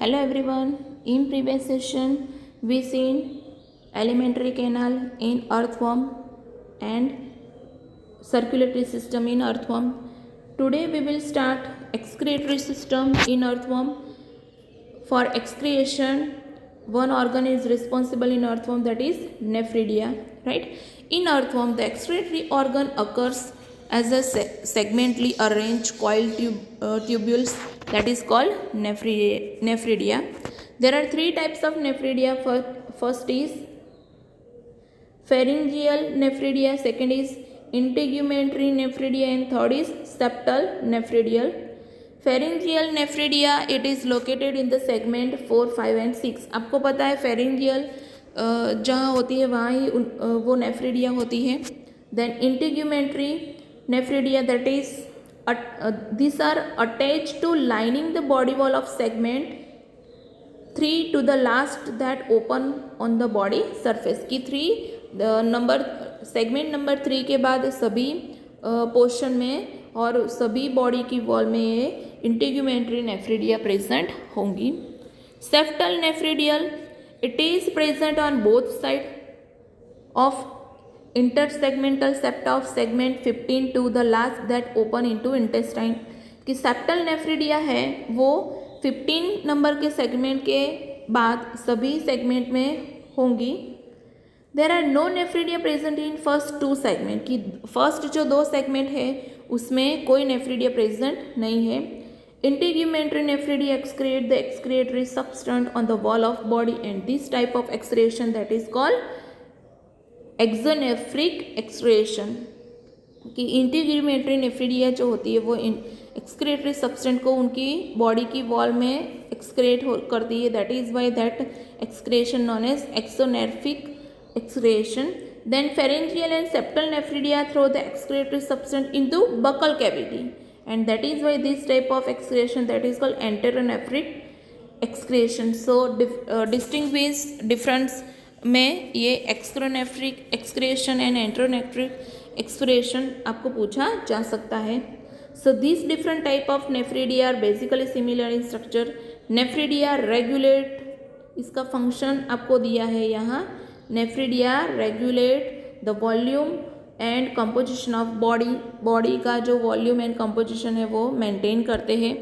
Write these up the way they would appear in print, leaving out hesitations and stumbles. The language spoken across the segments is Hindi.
Hello everyone. In previous session, we seen alimentary canal in earthworm and circulatory system in earthworm. Today we will start excretory system in earthworm. For excretion, one organ is responsible in earthworm, that is nephridia. Right? In earthworm, the excretory organ occurs as a segmentally arranged coiled tubules, that is called nephridia. There are three types of nephridia. First is pharyngeal nephridia, second is integumentary nephridia, and third is septal nephridial. Pharyngeal nephridia, it is located in the segment 4, 5 and 6. आपको पता है pharyngeal जहाँ होती है वहाँ ही वो nephridia होती है. Then integumentary nephridia, that is these are attached to lining the body wall of segment 3 to the last that open on the body surface. की 3 नंबर सेगमेंट नंबर 3 के बाद सभी पोर्शन में और सभी बॉडी की वॉल में ये इंटीग्यूमेंट्री नेफ्रिडिया प्रेजेंट होंगी. Septal nephridial, it is present on both side of intersegmental septa of segment 15 to the last that open into intestine. कि सेप्टल नेफ्रिडिया है वो 15 नंबर के सेगमेंट के बाद सभी सेगमेंट में होंगी. There are no nephridia present in first 2 segment. की फर्स्ट जो 2 सेगमेंट है उसमें कोई नेफ्रिडिया प्रेजेंट नहीं है. Integumentary nephridia excrete the excretory substance on the wall of body and this type of excretion that is called exonephric excretion. कि इंटीग्यूमेंट्री नेफ्रिडिया जो होती है वो एक्सक्रिएटरी सबस्टेंस को उनकी बॉडी की वॉल में एक्सक्रिएट करती है. That is why that excretion known as exonephric excretion. Then pharyngeal and septal nephridia throw the excretory substance into buccal cavity, and that is why this type of excretion that is called enteronephric excretion. So distinguish difference में ये एक्सक्रोनेफ्रिक एक्सक्रेशन एंड एंटेरोनेफ्रिक एक्सक्रेशन आपको पूछा जा सकता है. So these different type of nephridia are basically similar in structure. nephridia regulate, इसका फंक्शन आपको दिया है यहाँ. Nephridia regulate the volume and composition of body का जो वॉल्यूम एंड कंपोजिशन है वो मेंटेन करते हैं.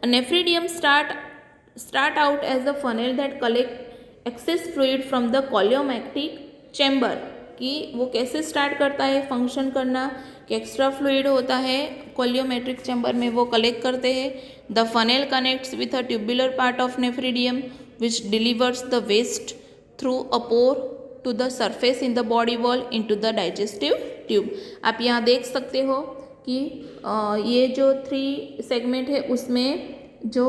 Nephridium start out as the funnel that collect excess fluid from the coelomic chamber. कि वो कैसे स्टार्ट करता है फंक्शन करना कि एक्स्ट्रा फ्लूइड होता है कोलियोमेट्रिक चैम्बर में, वो कलेक्ट करते हैं. The funnel connects with a tubular part of nephridium which delivers the waste through a pore to the surface in the body wall into the digestive tube. आप यहाँ देख सकते हो कि ये जो 3 सेगमेंट है उसमें जो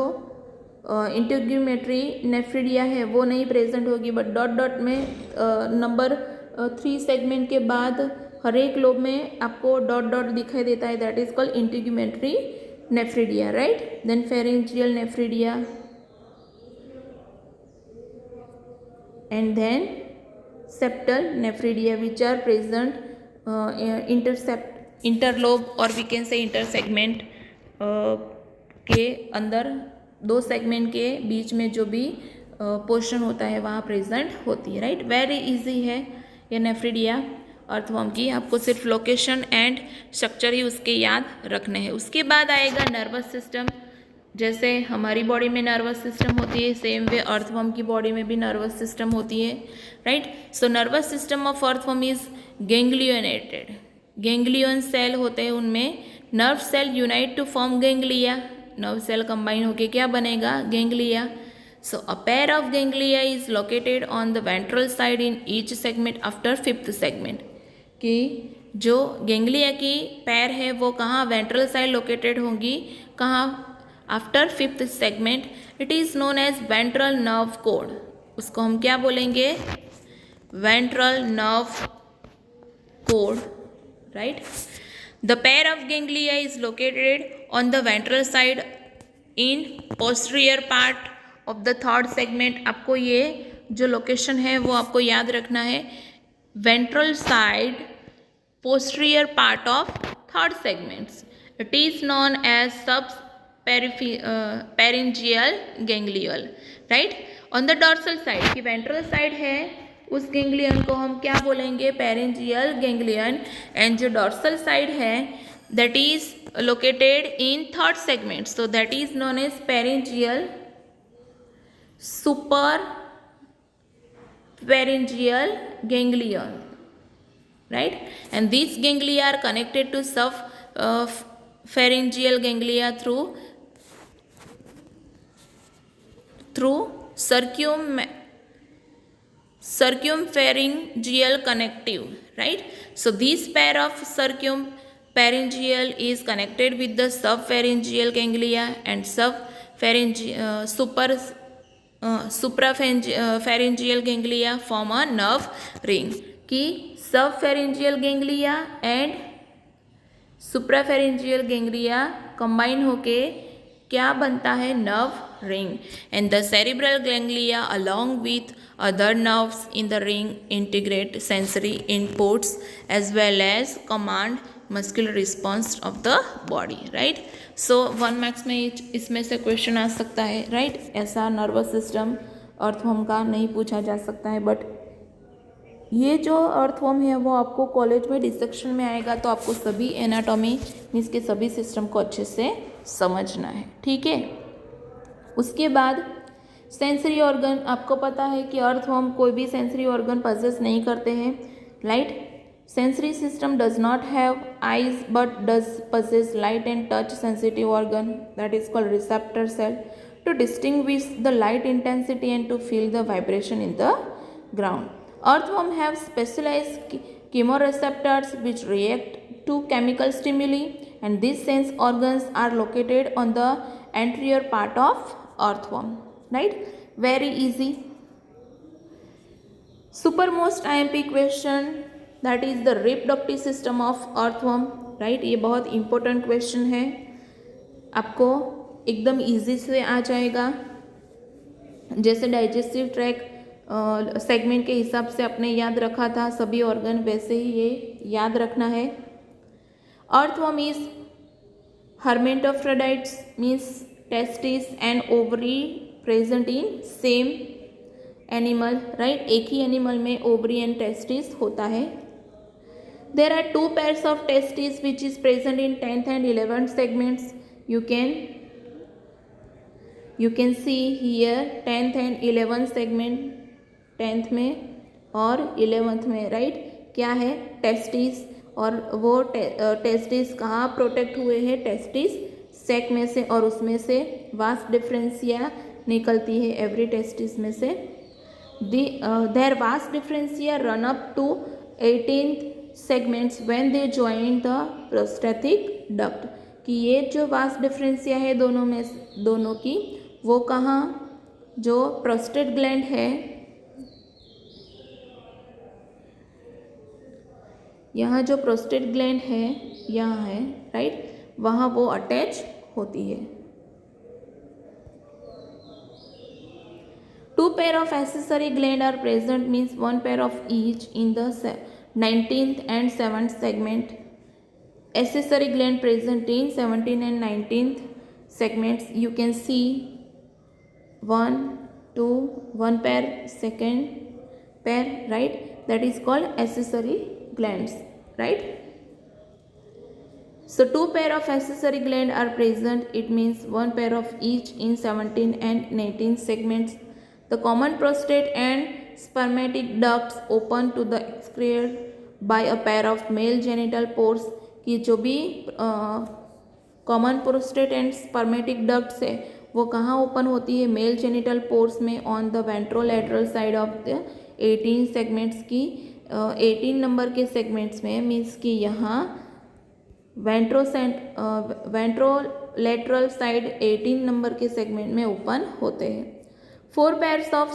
इंटीग्यूमेट्री नेफ्रिडिया है वो नहीं प्रेजेंट होगी, बट डॉट डॉट में नंबर 3 सेगमेंट के बाद हर एक लोब में आपको डॉट डॉट दिखाई देता है. That is called integumentary nephridia. Right. Then pharyngeal nephridia and then septal nephridia which are present interlobe or we can say intersegment के अंदर 2 सेगमेंट के बीच में जो भी पोर्शन होता है वहाँ प्रेजेंट होती है. राइट. वेरी इजी है ये नेफ्रिडिया अर्थवर्म की. आपको सिर्फ लोकेशन एंड स्ट्रक्चर ही उसके याद रखने हैं. उसके बाद आएगा नर्वस सिस्टम. जैसे हमारी बॉडी में नर्वस सिस्टम होती है सेम वे अर्थवर्म की बॉडी में भी नर्वस सिस्टम होती है. Right. So nervous system of earthworm is ganglionated. Ganglion cell होते हैं, उनमें nerve cell unite to form ganglia. Nerve cell combine होके क्या बनेगा? Ganglia. So a pair of ganglia is located on the ventral side in each segment after 5th segment. कि जो गैंग्लिया की पैर है वो कहाँ? वेंट्रल साइड लोकेटेड होंगी. कहाँ? After 5th segment. It is known as ventral nerve cord. उसको हम क्या बोलेंगे? Ventral nerve cord. Right. The pair of ganglia is located on the ventral side in posterior part of the 3rd segment. आपको ये जो लोकेशन है वो आपको याद रखना है. Ventral side posterior part of 3rd segments. It is known as pharyngeal ganglial, right. On the dorsal side, की वेंट्रल साइड है, उस गैंग्लियन को हम क्या बोलेंगे, पेरिंजियल गैंग्लियन। एंड जो डॉर्सल साइड है that is located in third segment, so that is known as pharyngeal super pharyngeal ganglion, right? And these ganglia are connected to pharyngeal ganglia through circumpharyngeal connective, right? So this pair of circumpharyngeal is connected with the subpharyngeal ganglia and suprapharyngeal ganglia form a nerve ring, कि subpharyngeal ganglia and suprapharyngeal ganglia combine होके क्या बनता है, nerve ring. And the cerebral ganglia along with other nerves in the ring integrate sensory inputs as well as command muscular response of the body, right? So 1 marks में इसमें से क्वेश्चन आ सकता है, राइट? ऐसा नर्वस सिस्टम अर्थवर्म का नहीं पूछा जा सकता है, बट ये जो अर्थवर्म है वो आपको कॉलेज में डिसेक्शन में आएगा, तो आपको सभी एनाटॉमी मीन्स के सभी सिस्टम को अच्छे से समझना है, ठीक है। उसके बाद सेंसरी ऑर्गन, आपको पता है कि अर्थवर्म कोई भी सेंसरी ऑर्गन पजेस नहीं करते हैं, right. Sensory system does not have eyes but does possess light and touch sensitive organ, that is called receptor cell, to distinguish the light intensity and to feel the vibration in the ground. Earthworm have specialized chemoreceptors which react to chemical stimuli, and these sense organs are located on the anterior part of earthworm, right? Very easy. Supermost IMP question, that is the reproductive system of earthworm, right. ये बहुत इंपॉर्टेंट क्वेश्चन है, आपको एकदम इजी से आ जाएगा। जैसे डाइजेस्टिव ट्रैक सेगमेंट के हिसाब से आपने याद रखा था सभी ऑर्गन, वैसे ही ये याद रखना है। Earthworm is hermaphrodites, means testis and ovary present in same animal, right. एक ही एनिमल में ओवरी एंड टेस्टिस होता है। There are 2 pairs of testes which is present in 10th and 11th segments. You can see here 10th and 11th segment, 10th में और 11th में, right? क्या है, टेस्टिस, और वो टेस्टिस कहाँ प्रोटेक्ट हुए हैं, टेस्टिस सेक में से, और उसमें से वास डिफरेंशिया निकलती है एवरी टेस्टिस में से। There was differentiation run up to 18th segments when they join the prostatic duct, कि ये जो वास डिफरेंशिया है दोनों की, वो कहाँ, जो प्रोस्टेट ग्लैंड है, यहाँ जो प्रोस्टेट ग्लैंड है यहाँ है, राइट, वहाँ वो अटैच होती है। 2 pair of accessory gland are present, means 1 pair of each in the 19th and 7th segment. Accessory gland present in 17th and 19th segments. You can see 1, 2, 1 pair, second pair, right? That is called accessory glands, right? So 2 pair of accessory gland are present. It means 1 pair of each in 17th and 19th segments. The common prostate and spermatic ducts open to the excrete by a pair of male genital pores, कि जो भी common prostate and spermatic ducts है वो कहाँ ओपन होती है, मेल जेनिटल पोर्स में, on the ventrolateral side of the 18 segments की 18 नंबर के सेगमेंट्स में, मीन्स कि यहाँ वेंट्रोलैटरल साइड 18 नंबर के सेगमेंट में ओपन होते हैं। 4 pairs of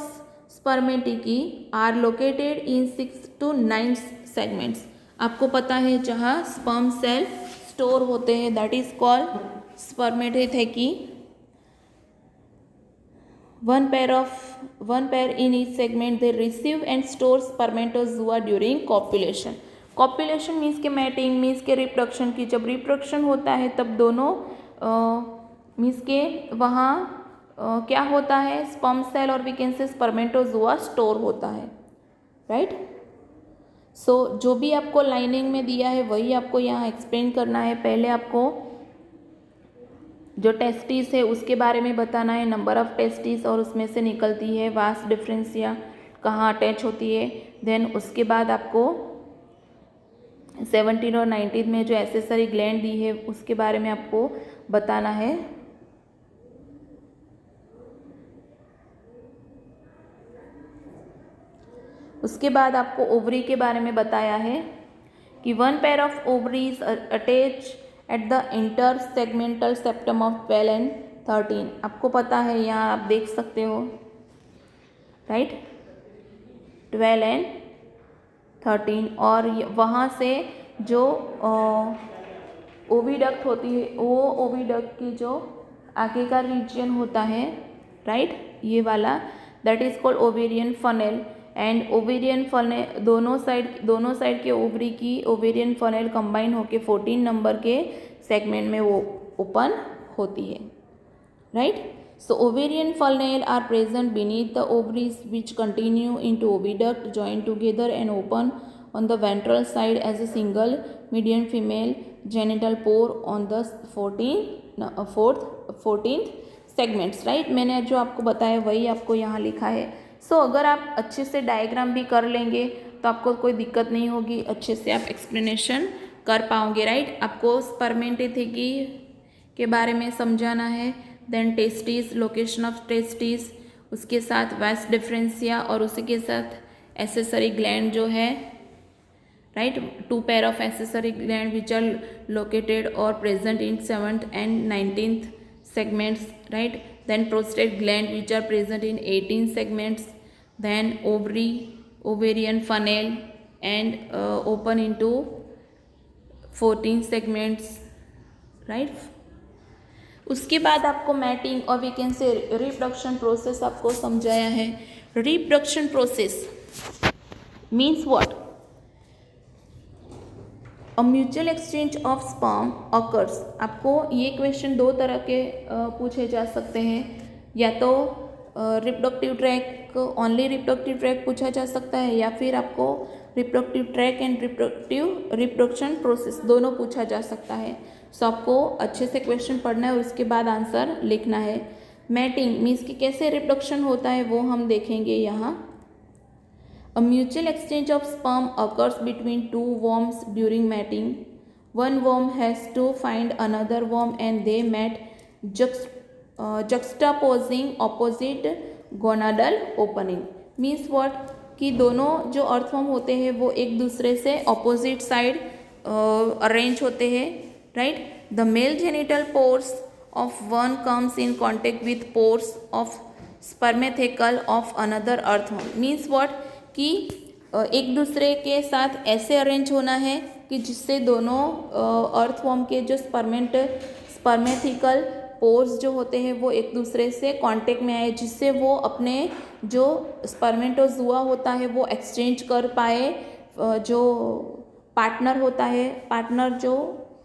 spermatici are located in 6 to 9 segments. आपको पता है जहाँ स्पर्म सेल स्टोर होते हैं, that is called spermathecae. 1 pair in each segment, they receive and store spermatozoa during copulation. Copulation means के मैटिंग, मीन्स के रिप्रोडक्शन की, जब रिप्रोडक्शन होता है तब दोनों मीन्स के वहाँ क्या होता है, स्पर्म सेल और we can say spermatozoa store होता है, राइट। सो जो भी आपको लाइनिंग में दिया है वही आपको यहाँ एक्सप्लेन करना है। पहले आपको जो टेस्टिस है उसके बारे में बताना है, नंबर ऑफ टेस्टिस और उसमें से निकलती है वास डिफरेंशिया कहाँ अटैच होती है। देन उसके बाद आपको 17 और 19 में जो एक्सेसरी ग्लैंड दी है उसके बारे में आपको बताना है। उसके बाद आपको ओवरी के बारे में बताया है कि 1 pair of ovaries attach at the inter segmental septum of 12 and 13। आपको पता है, यहाँ आप देख सकते हो, राइट, 12 एंड 13। और वहाँ से जो ओविडक्ट होती है, वो ओविडक्ट की जो आगे का रीजन होता है, राइट, ये वाला, that is called ovarian funnel. And ovarian funnel दोनों साइड के ओवरी की ओवेरियन फनेल कंबाइन होके 14 नंबर के सेगमेंट में वो ओपन होती है, right. So ovarian funnel are present beneath the ovaries which continue into oviduct join together and open on the ventral side as a single median female genital pore on the 14th segments, right। मैंने जो आपको बताया वही आपको यहाँ लिखा है। सो अगर आप अच्छे से डायग्राम भी कर लेंगे तो आपको कोई दिक्कत नहीं होगी, अच्छे से आप एक्सप्लेनेशन कर पाओगे, राइट। आपको स्पर्मेटिथेकी के बारे में समझाना है, then testis, location of testis, उसके साथ वास डिफरेंशिया और उसी के साथ एक्सेसरी ग्लैंड जो है, right, 2 pair of accessory gland which are located or present in 7th and 19th segments, right. Then prostate gland which are present in 18 segments, then ovary, ovarian funnel and open into 14 segments, right। उसके बाद आपको मैटिंग और we can say reproduction process आपको समझाया है। Reproduction process means what? A mutual exchange of sperm occurs. आपको ये क्वेश्चन दो तरह के पूछे जा सकते हैं, या तो reproductive tract, only reproductive tract पूछा जा सकता है, या फिर आपको reproductive tract and reproduction process दोनों पूछा जा सकता है। सो आपको अच्छे से क्वेश्चन पढ़ना है और उसके बाद आंसर लिखना है। मैटिंग मीन्स कि कैसे रिप्रोडक्शन होता है वो हम देखेंगे यहाँ। A mutual exchange of sperm occurs between two worms during mating. One worm has to find another worm and they met, juxtaposing opposite gonadal opening. Means what? कि दोनों जो अर्थवर्म होते हैं वो एक दूसरे से ऑपोजिट साइड अरेंज होते हैं, right. The male genital pores of one comes in contact with pores of spermathecal of another earthworm. Means what? कि एक दूसरे के साथ ऐसे अरेंज होना है कि जिससे दोनों अर्थवर्म के जो स्पर्मेथिकल पोर्स जो होते हैं वो एक दूसरे से कांटेक्ट में आए, जिससे वो अपने जो स्पर्मेटोजुआ होता है वो एक्सचेंज कर पाए, जो पार्टनर होता है, पार्टनर जो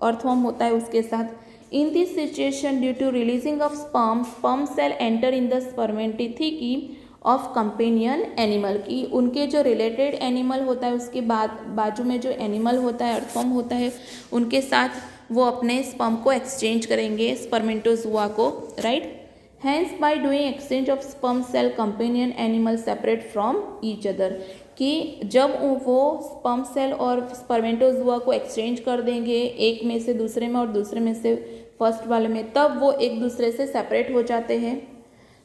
अर्थवर्म होता है उसके साथ। In this situation due to releasing of sperm cell enter in the spermathecae of companion animal, की उनके जो रिलेटेड एनिमल होता है उसके बाजू में जो एनिमल होता है, अर्थवर्म होता है, उनके साथ वो अपने स्पर्म को एक्सचेंज करेंगे, स्पर्मेटोजुआ को, right. Hence by doing exchange of sperm cell companion animal separate from each other, कि जब वो स्पर्म सेल और स्पर्मेटोजुआ को एक्सचेंज कर देंगे एक में से दूसरे में और दूसरे में से फर्स्ट वाले में, तब वो एक दूसरे से सेपरेट हो जाते हैं।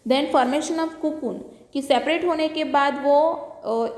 देन फॉर्मेशन ऑफ कोकून, कि सेपरेट होने के बाद वो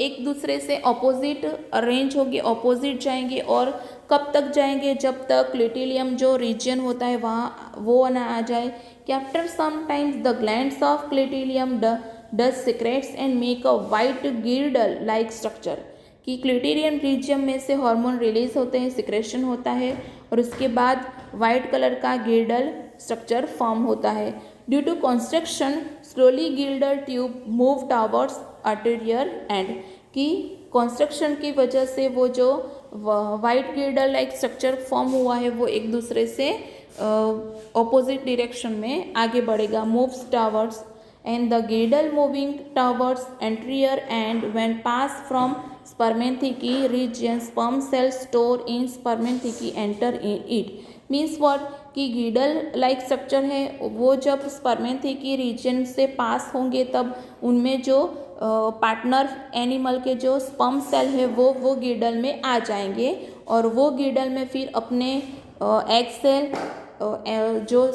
एक दूसरे से ऑपोजिट अरेंज होगी, ऑपोजिट जाएंगे, और कब तक जाएंगे? जब तक क्लिटेलियम जो रीजन होता है वहाँ वो ना आ जाए। कि after some times the glands of clitellum does secretes and make a white girdle like structure, कि क्लिटेरियम रीजन में से हार्मोन रिलीज होते हैं, सिक्रेशन होता है, और उसके बाद वाइट कलर का गिर्डल स्ट्रक्चर फॉर्म होता है। Due to construction slowly girdle tube move towards anterior end, की कंस्ट्रक्शन की वजह से वो जो white girdle like structure form हुआ है वो एक दूसरे से ऑपोजिट डायरेक्शन में आगे बढ़ेगा, moves towards and the girdle moving towards anterior and when pass from spermatheca region sperm cells stored in spermatheca enter in it means what कि गिडल लाइक स्ट्रक्चर है वो जब स्पर्मेथेकी रीजन से पास होंगे तब उनमें जो पार्टनर एनिमल के जो स्पर्म सेल है वो गिडल में आ जाएंगे और वो गिडल में फिर अपने एग सेल जो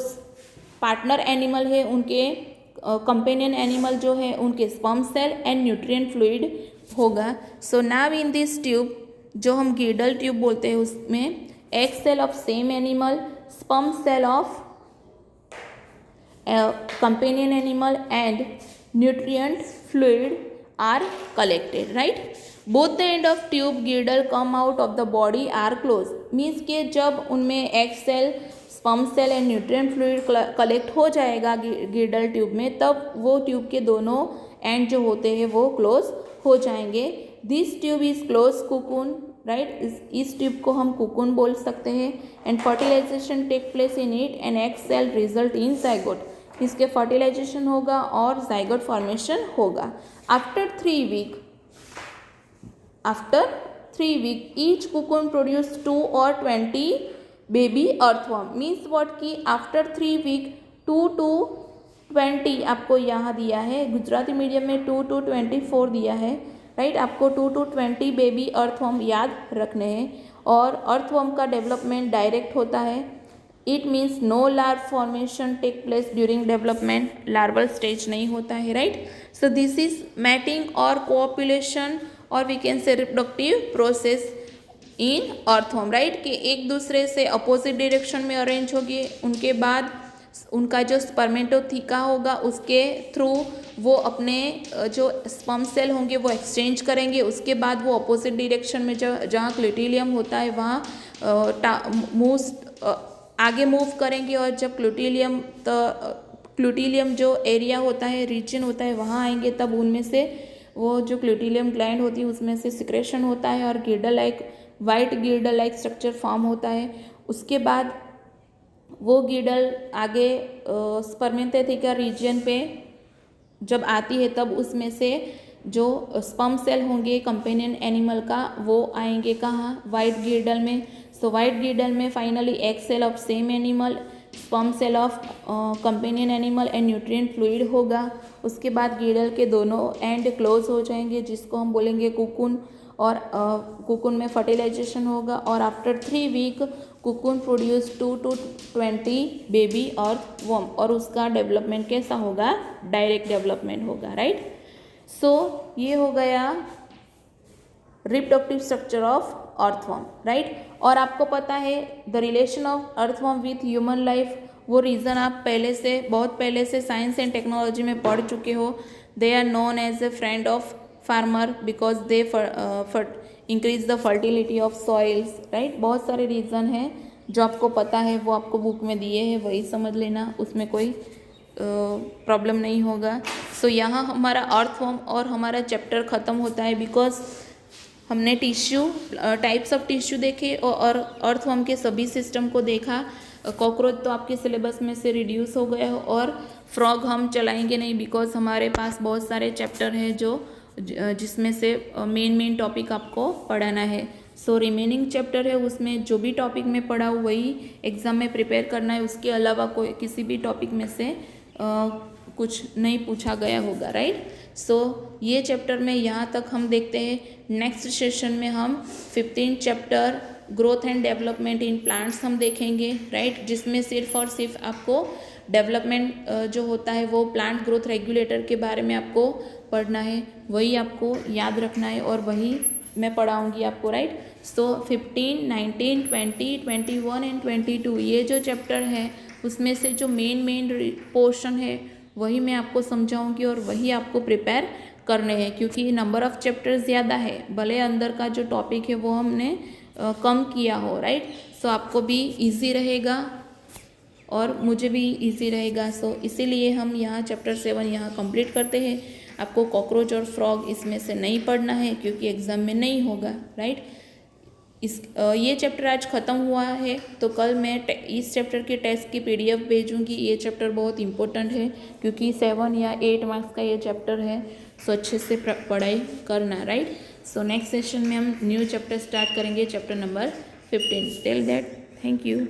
पार्टनर एनिमल है उनके कंपेनियन एनिमल जो है उनके sperm cell and nutrient fluid होगा. So now in this tube जो हम गिडल ट्यूब बोलते हैं उसमें egg cell of same animal, sperm cell of companion animal and nutrient fluid are collected, right. Both the end of tube girdle come out of the body are close means के जब उनमें egg cell, sperm cell and nutrient fluid collect हो जाएगा गिडल ट्यूब में तब वो ट्यूब के दोनों एंड जो होते हैं वो क्लोज हो जाएंगे. This tube is close cocoon, right. इस ट्यूब को हम कुकुन बोल सकते हैं. And fertilization take place in it and egg cell result in zygote. इसके फर्टिलाइजेशन होगा और जाइगोट फॉर्मेशन होगा. After 3 week each cocoon produce 2 or 20 baby earthworm means what कि आफ्टर 3 वीक 2 to 20 आपको यहाँ दिया है, गुजराती मीडियम में 2 to 24 दिया है, राइट. आपको 2 to 20 बेबी अर्थवर्म याद रखने हैं और अर्थवर्म का डेवलपमेंट डायरेक्ट होता है. It means no larva formation take place during development, larval stage नहीं होता है, right. So this is mating और कोऑपुलेशन और we can say reproductive process in earthworm, right. कि एक दूसरे से अपोजिट डायरेक्शन में अरेंज होगी, उनके बाद उनका जो स्पर्मेटोथीका होगा उसके थ्रू वो अपने जो स्पर्म सेल होंगे वो एक्सचेंज करेंगे. उसके बाद वो अपोजिट डायरेक्शन में जहाँ क्लूटिलियम होता है वहाँ आगे मूव करेंगे और जब क्लूटिलियम जो एरिया होता है, रीजन होता है वहाँ आएंगे तब उनमें से वो जो क्लूटिलियम ग्लैंड होती है उसमें से सिक्रेशन होता है और गिर्डल like white girdle like structure form होता है. उसके बाद वो गिर्डल आगे स्पर्मेथेका रीजन पे जब आती है तब उसमें से जो स्पर्म सेल होंगे कंपेनियन एनिमल का वो आएंगे कहाँ, वाइट गिर्डल में. सो वाइट गिर्डल में finally egg cell of same animal, sperm cell of companion animal and nutrient fluid होगा. उसके बाद गिर्डल के दोनों एंड क्लोज हो जाएंगे जिसको हम बोलेंगे कुकुन और कुकुन में फर्टिलाइजेशन होगा और after 3 week cocoon produce 2 to 20 baby earthworm और उसका डेवलपमेंट कैसा होगा, डायरेक्ट डेवलपमेंट होगा, राइट. सो ये हो गया reproductive structure of earthworm, right. और आपको पता है the relation of earthworm with human life, वो रीज़न आप बहुत पहले से साइंस एंड टेक्नोलॉजी में पढ़ चुके हो. They are known as a friend of farmer because they increase the fertility of soils, right. बहुत सारे रीज़न हैं जो आपको पता है, वो आपको बुक में दिए हैं, वही समझ लेना, उसमें कोई प्रॉब्लम नहीं होगा. सो यहाँ हमारा अर्थवर्म और हमारा चैप्टर ख़त्म होता है बिकॉज हमने टिश्यू टाइप्स ऑफ टिश्यू देखे और अर्थवर्म के सभी सिस्टम को देखा. कॉकरोच तो आपके सिलेबस में से रिड्यूस हो गया हो और फ्रॉग हम चलाएंगे नहीं बिकॉज हमारे पास बहुत सारे चैप्टर हैं जिसमें से मेन टॉपिक आपको पढ़ाना है. सो रिमेनिंग चैप्टर है उसमें जो भी टॉपिक में पढ़ा हो वही एग्ज़ाम में प्रिपेयर करना है. उसके अलावा कोई किसी भी टॉपिक में से कुछ नहीं पूछा गया होगा, राइट. सो ये चैप्टर में यहाँ तक हम देखते हैं. नेक्स्ट सेशन में हम 15 chapter growth and development in plants हम देखेंगे, राइट. जिसमें सिर्फ और सिर्फ आपको डेवलपमेंट जो होता है वो प्लांट ग्रोथ रेगुलेटर के बारे में आपको पढ़ना है, वही आपको याद रखना है और वही मैं पढ़ाऊँगी आपको, राइट. सो 15, 19, 20, 21 एंड 22 ये जो चैप्टर है उसमें से जो मेन पोर्शन है वही मैं आपको समझाऊंगी और वही आपको प्रिपेयर करने हैं क्योंकि नंबर ऑफ़ चैप्टर्स ज़्यादा है, भले अंदर का जो टॉपिक है वो हमने कम किया हो, राइट. सो आपको भी इजी रहेगा और मुझे भी इजी रहेगा. सो इसीलिए हम यहाँ चैप्टर 7 यहाँ कंप्लीट करते हैं. आपको कॉकरोच और फ्रॉग इसमें से नहीं पढ़ना है क्योंकि एग्ज़ाम में नहीं होगा, राइट. ये चैप्टर आज ख़त्म हुआ है, तो कल मैं इस चैप्टर के टेस्ट की PDF भेजूँगी। ये चैप्टर बहुत इंपॉर्टेंट है क्योंकि 7 या 8 मार्क्स का ये चैप्टर है, सो अच्छे से पढ़ाई करना, राइट। सो नेक्स्ट सेशन में हम न्यू चैप्टर स्टार्ट करेंगे, chapter number 15। Till that, thank you.